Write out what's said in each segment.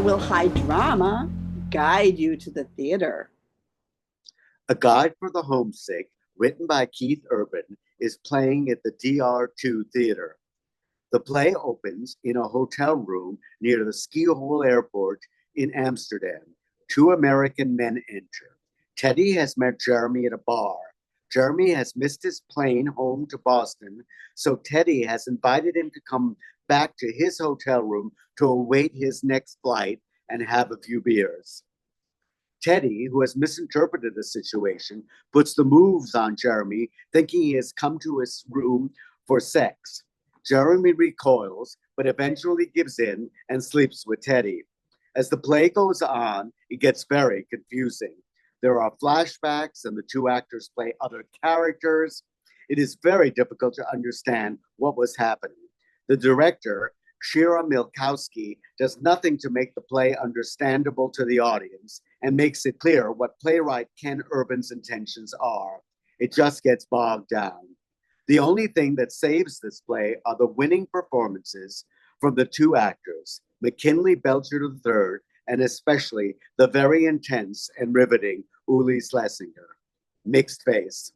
will high drama guide you to the theater? A Guide for the Homesick, written by Keith Urban, is playing at the DR2 Theater. The play opens in a hotel room near the Schiphol Airport in Amsterdam. Two American men enter. Teddy has met Jeremy at a bar. Jeremy has missed his plane home to Boston, so Teddy has invited him to come back to his hotel room to await his next flight and have a few beers. Teddy, who has misinterpreted the situation, puts the moves on Jeremy, thinking he has come to his room for sex. Jeremy recoils, but eventually gives in and sleeps with Teddy. As the play goes on, it gets very confusing. There are flashbacks, and the two actors play other characters. It is very difficult to understand what was happening. The director, Shira Milkowski, does nothing to make the play understandable to the audience and makes it clear what playwright Ken Urban's intentions are. It just gets bogged down. The only thing that saves this play are the winning performances from the two actors, McKinley Belcher III, and especially the very intense and riveting Uli Schlesinger. Mixed face.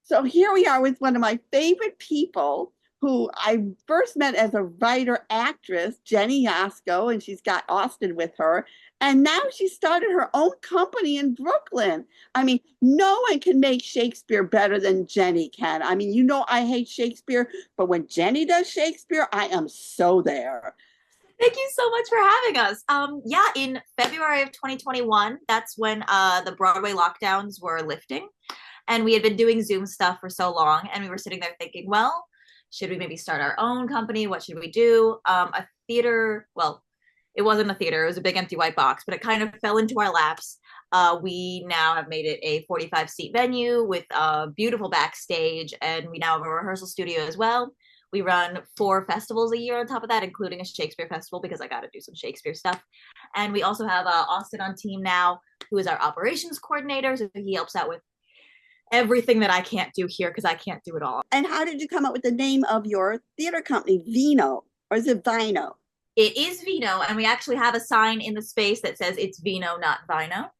So here we are with one of my favorite people who I first met as a writer-actress, Genny Yosco, and she's got Austin with her. And now she started her own company in Brooklyn. I mean, no one can make Shakespeare better than Genny can. I mean, you know I hate Shakespeare, but when Genny does Shakespeare, I am so there. Thank you so much for having us. Yeah, in February of 2021, that's when the Broadway lockdowns were lifting. And we had been doing Zoom stuff for so long, and we were sitting there thinking, well, should we maybe start our own company? What should we do? A theater, well, it wasn't a theater, it was a big empty white box, but it kind of fell into our laps. We now have made it a 45-seat venue with a beautiful backstage, and we now have a rehearsal studio as well. We run 4 festivals a year on top of that, including a Shakespeare festival, because I got to do some Shakespeare stuff. And we also have Austin on team now, who is our operations coordinator, so he helps out with everything that I can't do here because I can't do it all. And how did you come up with the name of your theater company, Vino? Or is it Vino? It is Vino, and we actually have a sign in the space that says it's Vino, not Vino.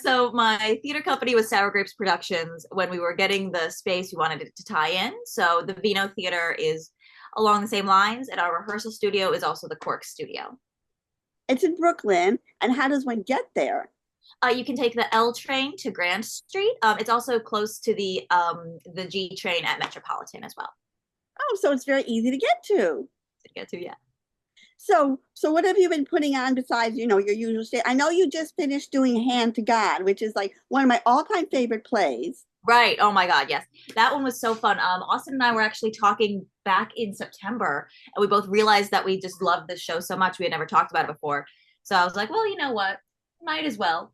So my theater company was Sour Grapes Productions. When we were getting the space, we wanted it to tie in. So the Vino Theater is along the same lines, and our rehearsal studio is also the Cork Studio. It's in Brooklyn, and how does one get there? You can take the L train to Grand Street. It's also close to the G train at Metropolitan as well. Oh, so it's very easy to get to. Yeah. So what have you been putting on besides, your usual state? I know you just finished doing Hand to God, which is like one of my all-time favorite plays. Right. Oh my God. Yes. That one was so fun. Austin and I were actually talking back in September, and we both realized that we just loved this show so much. We had never talked about it before. So I was like, well, you know what? Might as well.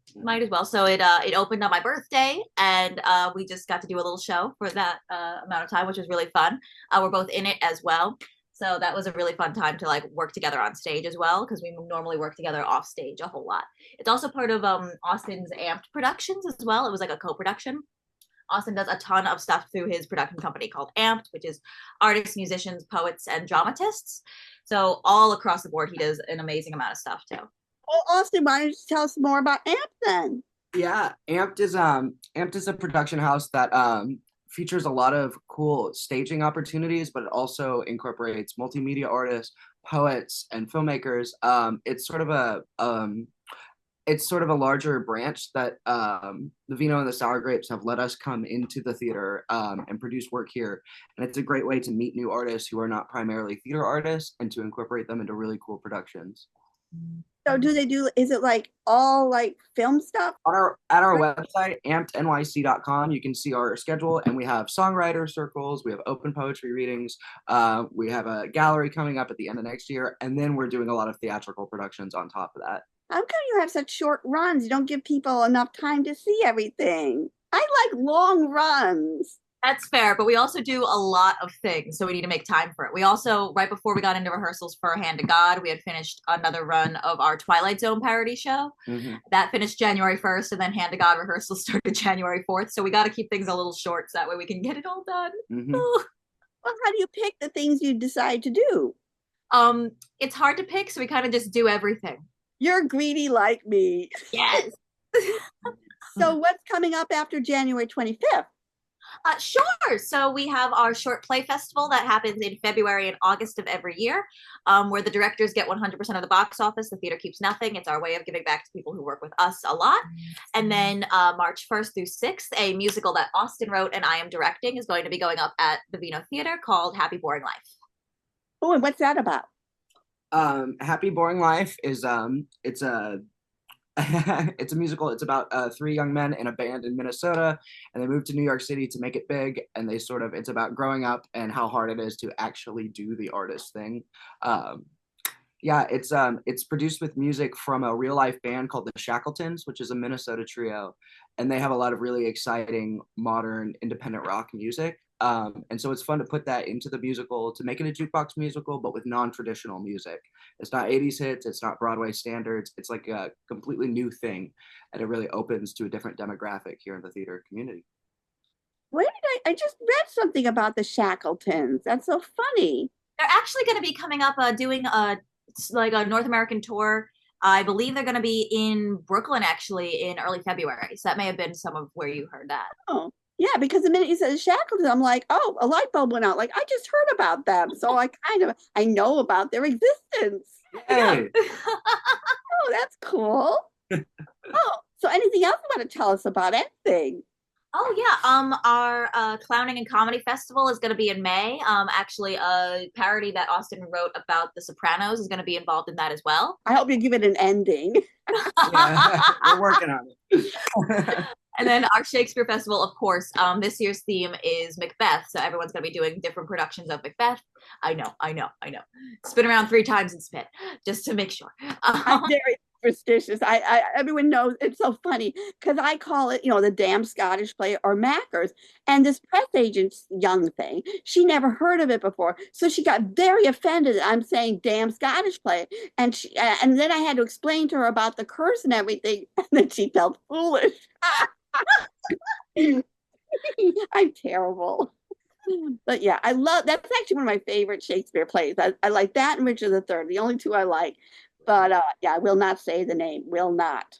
So it opened on my birthday, and we just got to do a little show for that amount of time, which was really fun. We're both in it as well. So that was a really fun time to like work together on stage as well, because we normally work together off stage a whole lot. It's also part of Austin's Amped Productions as well. It was like a co-production. Austin does a ton of stuff through his production company called Amped, which is artists, musicians, poets, and dramatists. So all across the board, he does an amazing amount of stuff too. Well, Austin, why don't you tell us more about Amped then? Yeah, Amped is a production house that features a lot of cool staging opportunities, but it also incorporates multimedia artists, poets, and filmmakers. It's sort of a larger branch that the Vino and the Sour Grapes have let us come into the theater and produce work here. And it's a great way to meet new artists who are not primarily theater artists and to incorporate them into really cool productions. So is it like all like film stuff? At our website, ampednyc.com, you can see our schedule, and we have songwriter circles, we have open poetry readings, we have a gallery coming up at the end of next year, and then we're doing a lot of theatrical productions on top of that. How come you have such short runs? You don't give people enough time to see everything. I like long runs. That's fair, but we also do a lot of things, so we need to make time for it. We also, right before we got into rehearsals for Hand to God, we had finished another run of our Twilight Zone parody show. Mm-hmm. That finished January 1st, and then Hand to God rehearsals started January 4th, so we got to keep things a little short so that way we can get it all done. Mm-hmm. Well, how do you pick the things you decide to do? It's hard to pick, so we kind of just do everything. You're greedy like me. Yes. So what's coming up after January 25th? Sure. So we have our short play festival that happens in February and August of every year, where the directors get 100% of the box office. The theater keeps nothing. It's our way of giving back to people who work with us a lot. And then March 1st through 6th, a musical that Austin wrote and I am directing is going to be going up at the Vino Theater called Happy Boring Life. Oh, and what's that about? Happy Boring Life is it's a it's a musical. It's about three young men in a band in Minnesota, and they moved to New York City to make it big. And they it's about growing up and how hard it is to actually do the artist thing. Yeah, it's produced with music from a real life band called the Shackletons, which is a Minnesota trio, and they have a lot of really exciting modern independent rock music. And so it's fun to put that into the musical, to make it a jukebox musical, but with non-traditional music. It's not 80s hits, it's not Broadway standards. It's like a completely new thing, and it really opens to a different demographic here in the theater community. Where did I just read something about the Shackletons. That's so funny. They're actually going to be coming up doing a North American tour. I believe they're going to be in Brooklyn actually in early February. So that may have been some of where you heard that. Oh, yeah, because the minute you said Shackleton, I'm like, oh, a light bulb went out. Like, I just heard about them. So I know about their existence. Hey. Oh, that's cool. Oh, so anything else you want to tell us about anything? Oh yeah, our clowning and comedy festival is going to be in May. Actually, a parody that Austin wrote about The Sopranos is going to be involved in that as well. I hope you give it an ending. Yeah, we're working on it. And then our Shakespeare festival, of course, this year's theme is Macbeth. So everyone's going to be doing different productions of Macbeth. I know. Spin around 3 times and spit, just to make sure. I'm very superstitious. Everyone knows it's so funny because I call it, the damn Scottish play or Mackers. And this press agent's young thing, she never heard of it before. So she got very offended that I'm saying damn Scottish play. And and then I had to explain to her about the curse and everything. And then she felt foolish. I'm terrible. But yeah, that's actually one of my favorite Shakespeare plays. I like that and Richard III, the only 2 I like. But yeah, I will not say the name. Will not.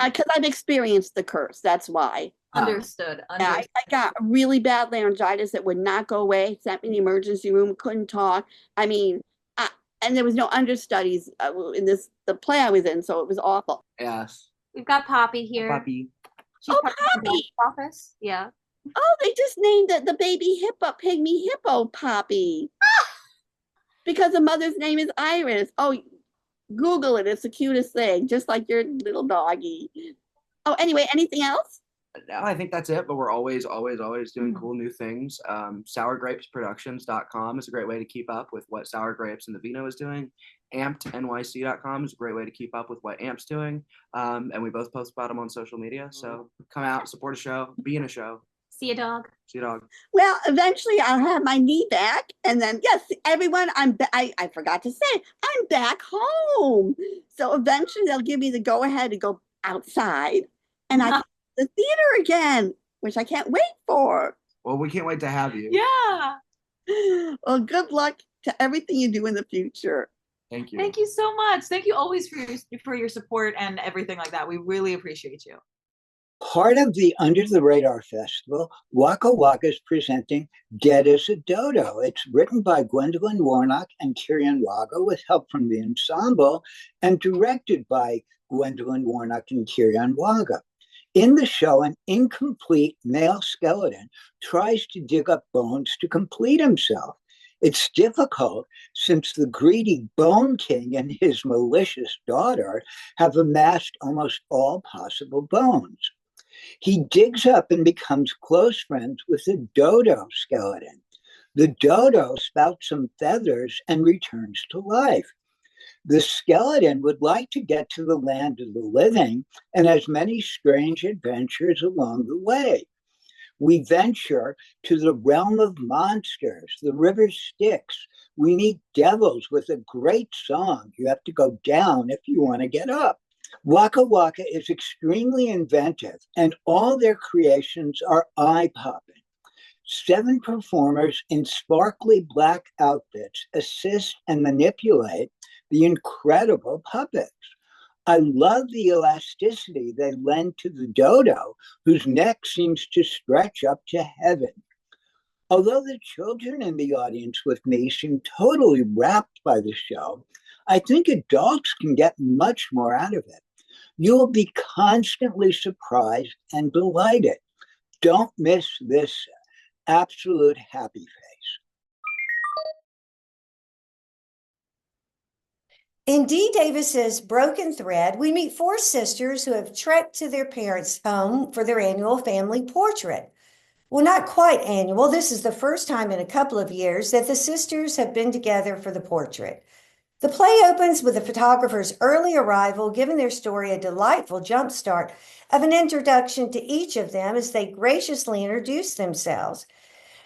Because I've experienced the curse. That's why. Understood. I got really bad laryngitis that would not go away. Sent me in the emergency room. Couldn't talk. I mean, and there was no understudies in the play I was in, so it was awful. Yes. We've got Poppy here. Poppy. She's Poppy. Office. Yeah. Oh, they just named the baby hippo, pygmy hippo, Poppy. Because the mother's name is Iris. Oh, Google it. It's the cutest thing, just like your little doggy. Oh, anyway, anything else? No, I think that's it, but we're always doing cool new things. SourGrapesProductions.com is a great way to keep up with what Sour Grapes and the Vino is doing. AmpedNYC.com is a great way to keep up with what Amp's doing. And we both post about them on social media. So come out, support a show, be in a show. See a dog. See a dog. Well, eventually I'll have my knee back. And then, yes, everyone, I forgot to say, I'm back home. So eventually they'll give me the go-ahead to go outside. And I the theater again, which I can't wait for. Well, we can't wait to have you. Yeah. Well, good luck to everything you do in the future. Thank you. Thank you so much. Thank you always for your support and everything like that. We really appreciate you. Part of the Under the Radar Festival, Wakka Wakka is presenting Dead as a Dodo. It's written by Gwendolyn Warnock and Kieran Waga with help from the ensemble and directed by Gwendolyn Warnock and Kieran Waga. In the show, an incomplete male skeleton tries to dig up bones to complete himself. It's difficult since the greedy Bone King and his malicious daughter have amassed almost all possible bones. He digs up and becomes close friends with the dodo skeleton. The dodo spouts some feathers and returns to life. The skeleton would like to get to the land of the living and has many strange adventures along the way. We venture to the realm of monsters. The river Styx. We meet devils with a great song. You have to go down if you want to get up. Wakka Wakka is extremely inventive, and all their creations are eye-popping. 7 performers in sparkly black outfits assist and manipulate the incredible puppets. I love the elasticity they lend to the dodo, whose neck seems to stretch up to heaven. Although the children in the audience with me seem totally rapt by the show, I think adults can get much more out of it. You will be constantly surprised and delighted. Don't miss this absolute happy face. In Dee Davis's Broken Thread, we meet 4 sisters who have trekked to their parents' home for their annual family portrait. Well, not quite annual. This is the first time in a couple of years that the sisters have been together for the portrait. The play opens with the photographer's early arrival, giving their story a delightful jumpstart of an introduction to each of them as they graciously introduce themselves.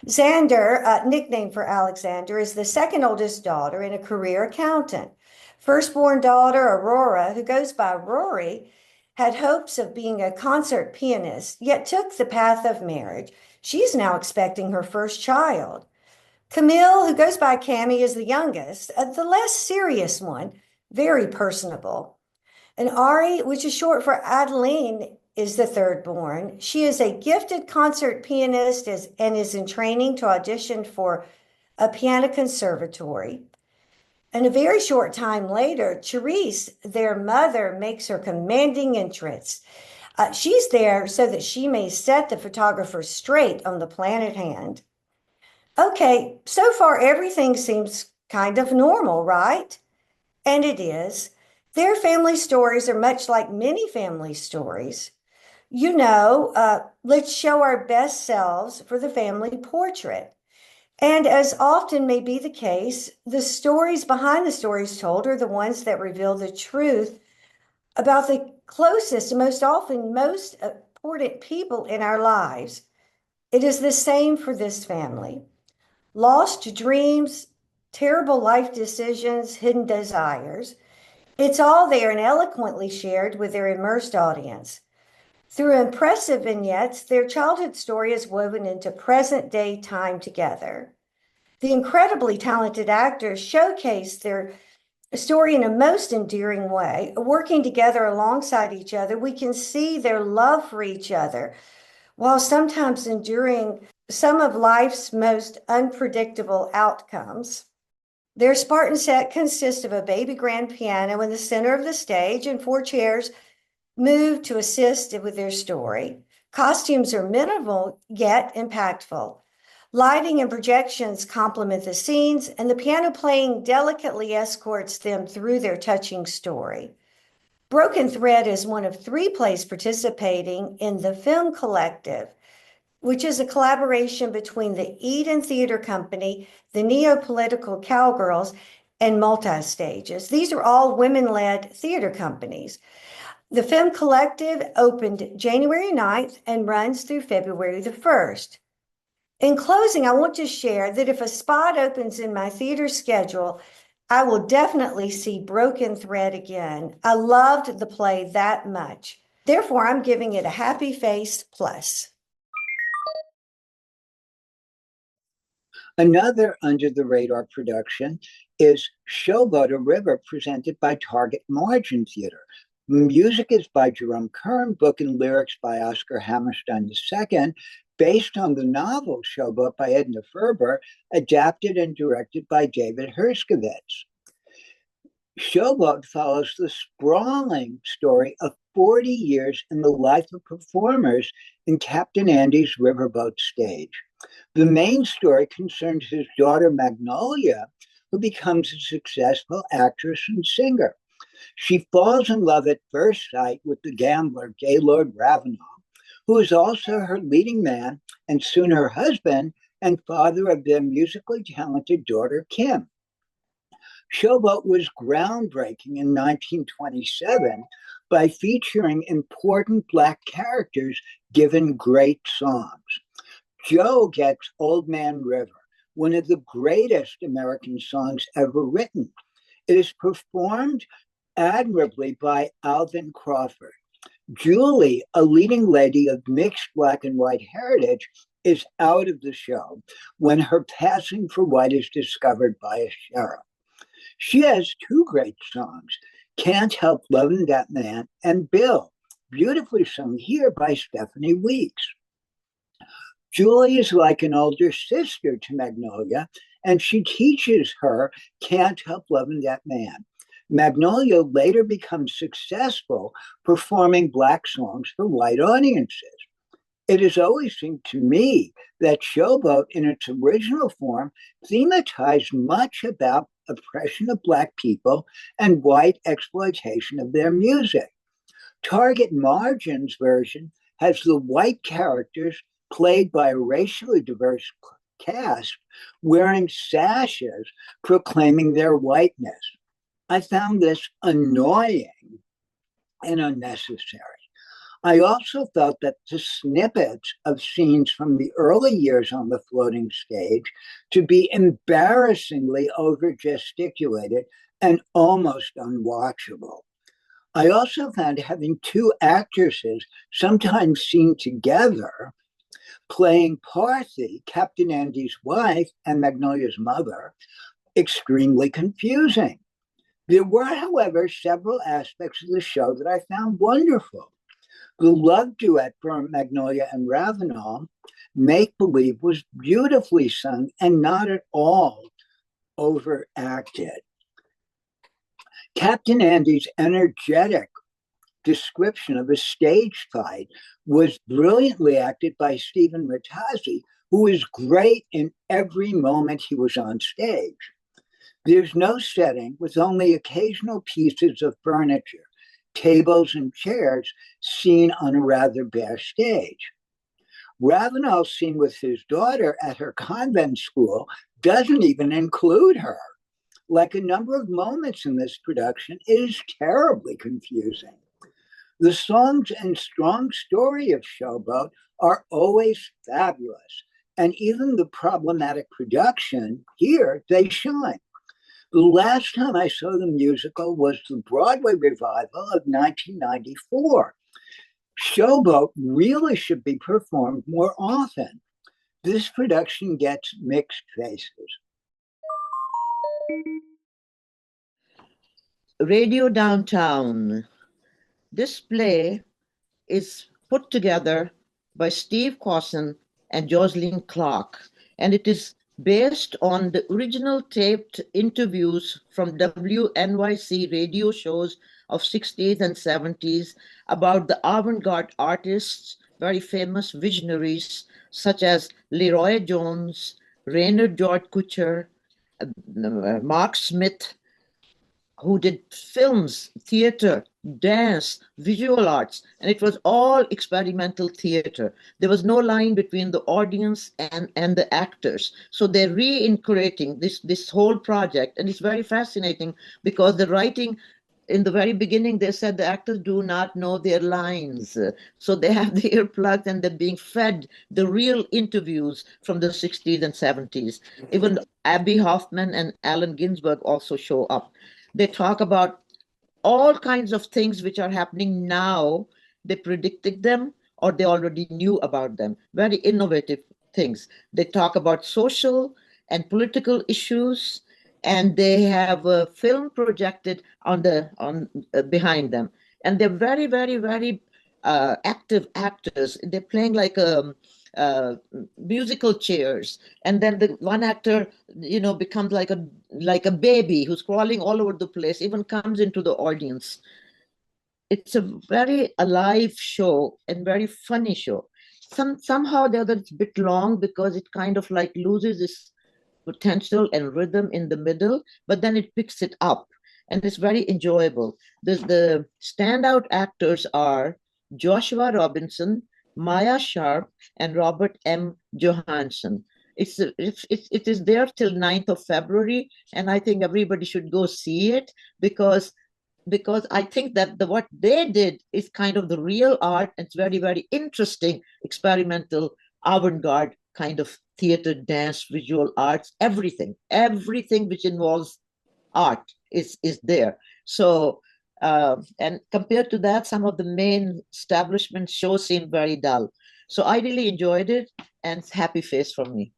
Xander, nicknamed for Alexander, is the second oldest daughter and a career accountant. Firstborn daughter, Aurora, who goes by Rory, had hopes of being a concert pianist, yet took the path of marriage. She's now expecting her first child. Camille, who goes by Cammy, is the youngest, the less serious one, very personable. And Ari, which is short for Adeline, is the third born. She is a gifted concert pianist and is in training to audition for a piano conservatory. And a very short time later, Therese, their mother, makes her commanding entrance. She's there so that she may set the photographer straight on the plan at hand. Okay, so far everything seems kind of normal, right? And it is. Their family stories are much like many family stories. Let's show our best selves for the family portrait. And as often may be the case, the stories behind the stories told are the ones that reveal the truth about the closest and most often most important people in our lives. It is the same for this family. Lost dreams, terrible life decisions, hidden desires. It's all there and eloquently shared with their immersed audience. Through impressive vignettes, their childhood story is woven into present-day time together. The incredibly talented actors showcase their story in a most endearing way. Working together alongside each other, we can see their love for each other, while sometimes enduring some of life's most unpredictable outcomes. Their Spartan set consists of a baby grand piano in the center of the stage and 4 chairs moved to assist with their story. Costumes are minimal yet impactful. Lighting and projections complement the scenes, and the piano playing delicately escorts them through their touching story. Broken Thread is one of 3 plays participating in the Film Collective, which is a collaboration between the Eden Theater Company, the Neo-Political Cowgirls, and Multi-Stages. These are all women-led theater companies. The Film Collective opened January 9th and runs through February the 1st. In closing, I want to share that if a spot opens in my theater schedule, I will definitely see Broken Thread again. I loved the play that much. Therefore, I'm giving it a happy face plus. Another under-the-radar production is Showboat a River, presented by Target Margin Theater. Music is by Jerome Kern, book and lyrics by Oscar Hammerstein II, based on the novel Showboat by Edna Ferber, adapted and directed by David Herskovitz. Showboat follows the sprawling story of 40 years in the life of performers in Captain Andy's riverboat stage. The main story concerns his daughter Magnolia, who becomes a successful actress and singer. She falls in love at first sight with the gambler Gaylord Ravenel, who is also her leading man and soon her husband and father of their musically talented daughter Kim. Showboat was groundbreaking in 1927 by featuring important Black characters given great songs. Joe gets Old Man River, one of the greatest American songs ever written. It is performed admirably by Alvin Crawford. Julie, a leading lady of mixed Black and white heritage, is out of the show when her passing for white is discovered by a sheriff. She has two great songs, Can't Help Loving That Man and Bill, beautifully sung here by Stephanie Weeks. Julie is like an older sister to Magnolia, and she teaches her Can't Help Loving That Man. Magnolia later becomes successful performing Black songs for white audiences. It has always seemed to me that Showboat, in its original form, thematized much about oppression of Black people and white exploitation of their music. Target Margin's version has the white characters played by a racially diverse cast wearing sashes proclaiming their whiteness. I found this annoying and unnecessary. I also felt that the snippets of scenes from the early years on the floating stage to be embarrassingly over-gesticulated and almost unwatchable. I also found having two actresses, sometimes seen together, playing Parthy, Captain Andy's wife and Magnolia's mother, extremely confusing. There were, however, several aspects of the show that I found wonderful. The love duet for Magnolia and Ravenel, Make Believe, was beautifully sung and not at all overacted. Captain Andy's energetic description of a stage fight was brilliantly acted by Stephen Rattazzi, who is great in every moment he was on stage. There's no setting, with only occasional pieces of furniture, tables and chairs seen on a rather bare stage. Ravenel's scene with his daughter at her convent school doesn't even include her. Like a number of moments in this production, it is terribly confusing. The songs and strong story of Showboat are always fabulous, and even the problematic production, here they shine. The last time I saw the musical was the Broadway revival of 1994. Showboat really should be performed more often. This production gets mixed faces. Radio Downtown. This play is put together by Steve Cawson and Jocelyn Clark, and it is based on the original taped interviews from WNYC radio shows of 60s and 70s about the avant-garde artists, very famous visionaries such as Leroy Jones, Raynard George Kutcher, Mark Smith, who did films, theater, dance, visual arts, and it was all experimental theater. There was no line between the audience and the actors. So they're reincorporating this whole project, and it's very fascinating because the writing, in the very beginning, they said the actors do not know their lines. So they have the earplugs and they're being fed the real interviews from the 60s and 70s. Even Abby Hoffman and Allen Ginsberg also show up. They talk about all kinds of things which are happening now. They predicted them or they already knew about them. Very innovative things. They talk about social and political issues, and they have a film projected on behind them. And they're very, very, very active actors. They're playing like musical chairs, and then the one actor, becomes like a baby who's crawling all over the place, even comes into the audience. It's a very alive show and very funny show. Somehow the other it's a bit long because it kind of like loses its potential and rhythm in the middle, but then it picks it up and it's very enjoyable. The standout actors are Joshua Robinson, Maya Sharp, and Robert M. Johansson. It is there till 9th of February, and I think everybody should go see it because I think that what they did is kind of the real art. It's very, very interesting, experimental, avant-garde kind of theater, dance, visual arts, everything which involves art is there. So And compared to that, some of the main establishment shows seemed very dull. So I really enjoyed it, and it's happy face from me.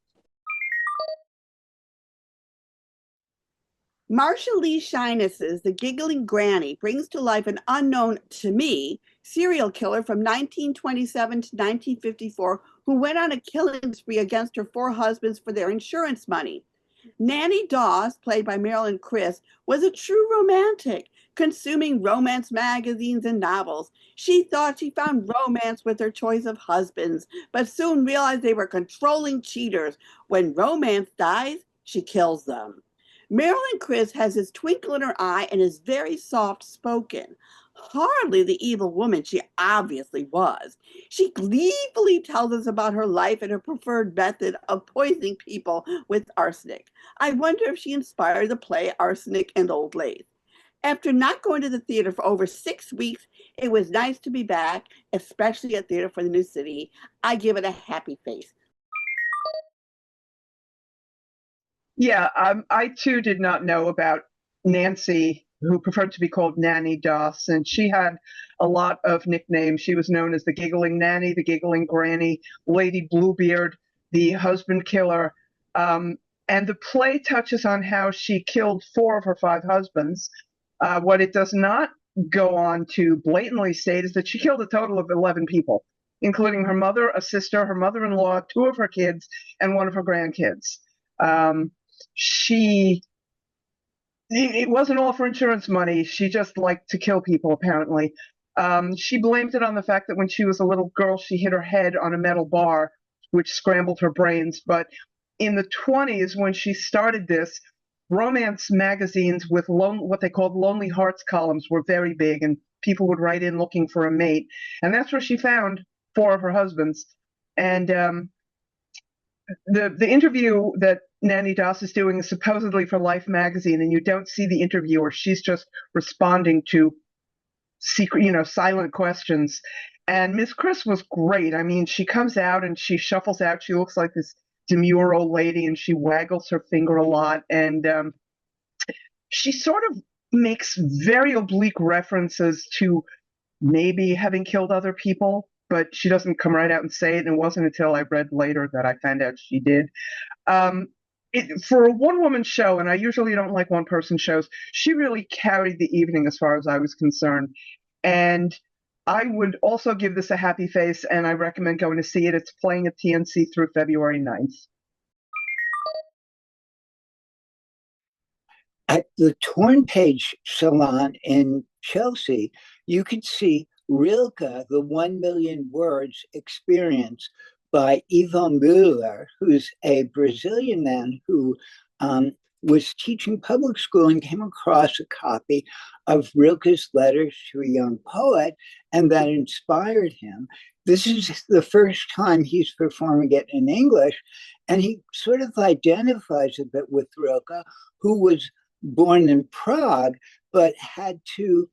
Marcia Lee Shinus's The Giggling Granny brings to life an unknown, to me, serial killer from 1927 to 1954 who went on a killing spree against her 4 husbands for their insurance money. Nanny Doss, played by Marilyn Criss, was a true romantic, consuming romance magazines and novels. She thought she found romance with her choice of husbands, but soon realized they were controlling cheaters. When romance dies, she kills them. Marilyn Criss has this twinkle in her eye and is very soft-spoken. Hardly the evil woman she obviously was. She gleefully tells us about her life and her preferred method of poisoning people with arsenic. I wonder if she inspired the play Arsenic and Old Lace. After not going to the theater for over 6 weeks, it was nice to be back, especially at Theater for the New City. I give it a happy face. Yeah, I too did not know about Nancy, who preferred to be called Nanny Doss, and she had a lot of nicknames. She was known as the Giggling Nanny, the Giggling Granny, Lady Bluebeard, the Husband Killer. And the play touches on how she killed 4 of her 5 husbands. What it does not go on to blatantly state is that she killed a total of 11 people, including her mother, a sister, her mother-in-law, 2 of her kids, and 1 of her grandkids. It wasn't all for insurance money. She just liked to kill people, apparently. She blamed it on the fact that when she was a little girl, she hit her head on a metal bar, which scrambled her brains. But in the 1920s, when she started this, romance magazines with what they called Lonely Hearts columns were very big, and people would write in looking for a mate. And that's where she found 4 of her husbands. And the interview that Nanny Doss is doing is supposedly for Life magazine, and you don't see the interviewer. She's just responding to secret, silent questions. And Miss Criss was great. I mean, she comes out and she shuffles out. She looks like this demure old lady, and she waggles her finger a lot. And she sort of makes very oblique references to maybe having killed other people, but she doesn't come right out and say it. And it wasn't until I read later that I found out she did. For a one-woman show, and I usually don't like one-person shows, she really carried the evening as far as I was concerned. And I would also give this a happy face, and I recommend going to see it. It's playing at TNC through February 9th. At the Torn Page Salon in Chelsea, you could see Rilke, the 1 million words experience by Ivan Muller, who's a Brazilian man who was teaching public school and came across a copy of Rilke's Letters to a Young Poet, and that inspired him. This is the first time he's performing it in English, and he sort of identifies a bit with Rilke, who was born in Prague, but had to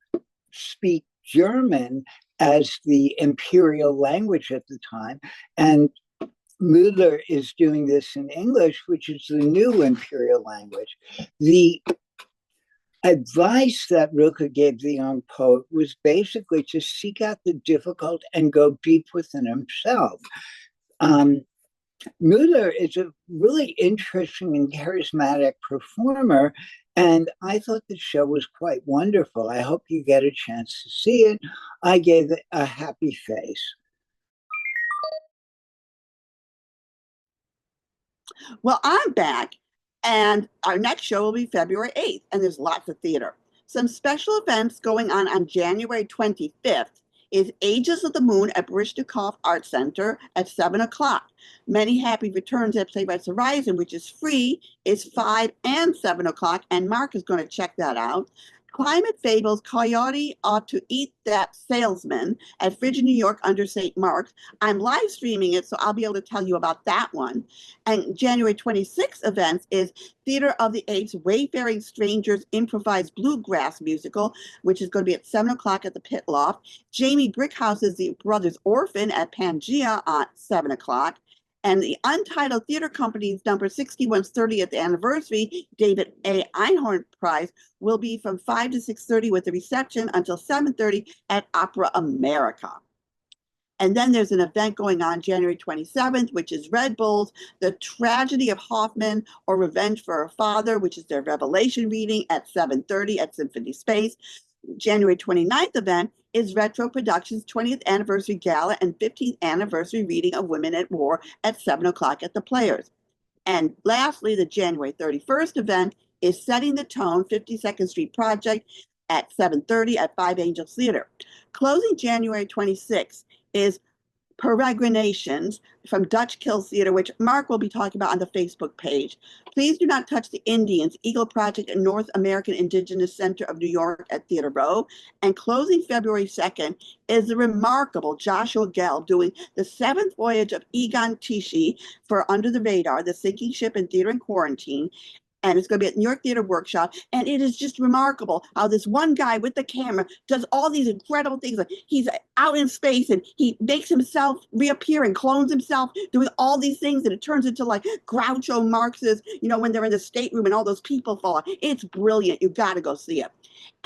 speak German as the imperial language at the time. And Muller is doing this in English, which is the new imperial language. The advice that Rilke gave the young poet was basically to seek out the difficult and go deep within himself. Muller is a really interesting and charismatic performer, and I thought the show was quite wonderful. I hope you get a chance to see it. I gave it a happy face. Well, I'm back, and our next show will be February 8th, and there's lots of theater. Some special events going on January 25th is Ages of the Moon at Barishnikov Art Center at 7 o'clock. Many Happy Returns at Playwrights Horizon, which is free, is 5 and 7 o'clock, and Mark is going to check that out. Climate Fables, Coyote Ought to Eat That Salesman at Frigid, New York under St. Mark's. I'm live streaming it, so I'll be able to tell you about that one. And January 26th events is Theater of the Apes, Wayfaring Strangers Improvised Bluegrass musical, which is going to be at 7 o'clock at the Pit Loft. Jamie Brickhouse's The Brothers Orphan at Pangea at 7 o'clock. And the Untitled Theater Company's number 61's 30th anniversary, David A. Einhorn Prize, will be from 5 to 6:30 with a reception until 7:30 at Opera America. And then there's an event going on January 27th, which is Red Bull's The Tragedy of Hoffman or Revenge for Her Father, which is their Revelation reading at 7:30 at Symphony Space. January 29th event is Retro Productions' 20th anniversary gala and 15th anniversary reading of Women at War at 7 o'clock at the Players. And lastly, the January 31st event is Setting the Tone 52nd Street Project at 7:30 at Five Angels Theater. Closing January 26th is Peregrinations from Dutch Kill Theater, which Mark will be talking about on the Facebook page. Please Do Not Touch the Indians, Eagle Project at North American Indigenous Center of New York at Theater Row. And closing February 2nd is the remarkable Joshua Gell doing the seventh voyage of Egon Tichy for Under the Radar, the sinking ship in theater in quarantine. And it's going to be at New York Theater Workshop. And it is just remarkable how this one guy with the camera does all these incredible things. Like he's out in space and he makes himself reappear and clones himself, doing all these things. And it turns into like Groucho Marx's, when they're in the stateroom and all those people fall out. It's brilliant. You got to go see it.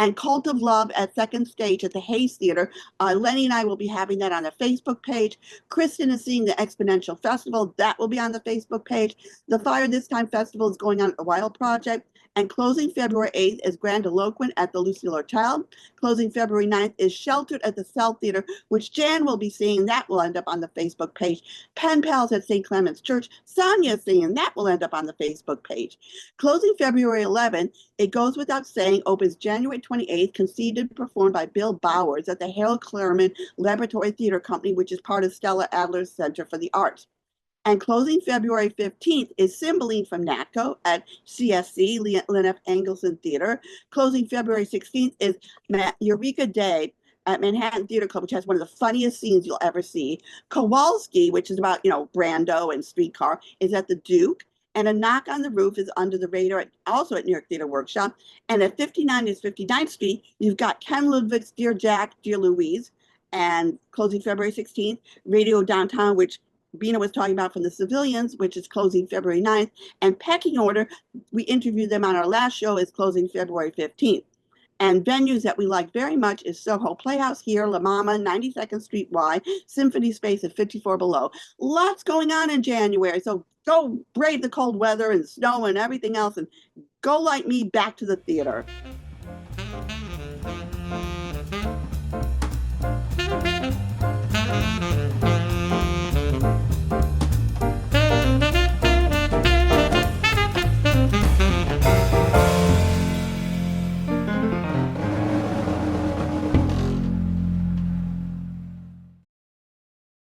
And Cult of Love at Second Stage at the Hayes Theater. Lenny and I will be having that on the Facebook page. Kristin is seeing the Exponential Festival. That will be on the Facebook page. The Fire This Time Festival is going on at the Wild Project. And closing February 8th is Grand Eloquent at the Lucille Lortel. Closing February 9th is Sheltered at the Cell Theater, which Jan will be seeing. That will end up on the Facebook page. Pen Pals at St. Clement's Church. Sonia is seeing. That will end up on the Facebook page. Closing February 11th, It Goes Without Saying opens January 28th, conceived and performed by Bill Bowers at the Harold Klerman Laboratory Theater Company, which is part of Stella Adler's Center for the Arts. And closing February 15th is Cymbeline from NATCO at CSC, Lynn F. Engelson Theater. Closing February 16th is Eureka Day at Manhattan Theater Club, which has one of the funniest scenes you'll ever see. Kowalski, which is about, Brando and Streetcar, is at the Duke. And A Knock on the Roof is Under the Radar, also at New York Theater Workshop. And at 59 is 59th Street, you've got Ken Ludwig's Dear Jack, Dear Louise. And closing February 16th, Radio Downtown, which Bina was talking about from the Civilians, which is closing February 9th. And Pecking Order, we interviewed them on our last show, is closing February 15th. And venues that we like very much is Soho Playhouse here, La Mama, 92nd Street Y, Symphony Space at 54 Below. Lots going on in January, so go brave the cold weather and snow and everything else and go like me back to the theater.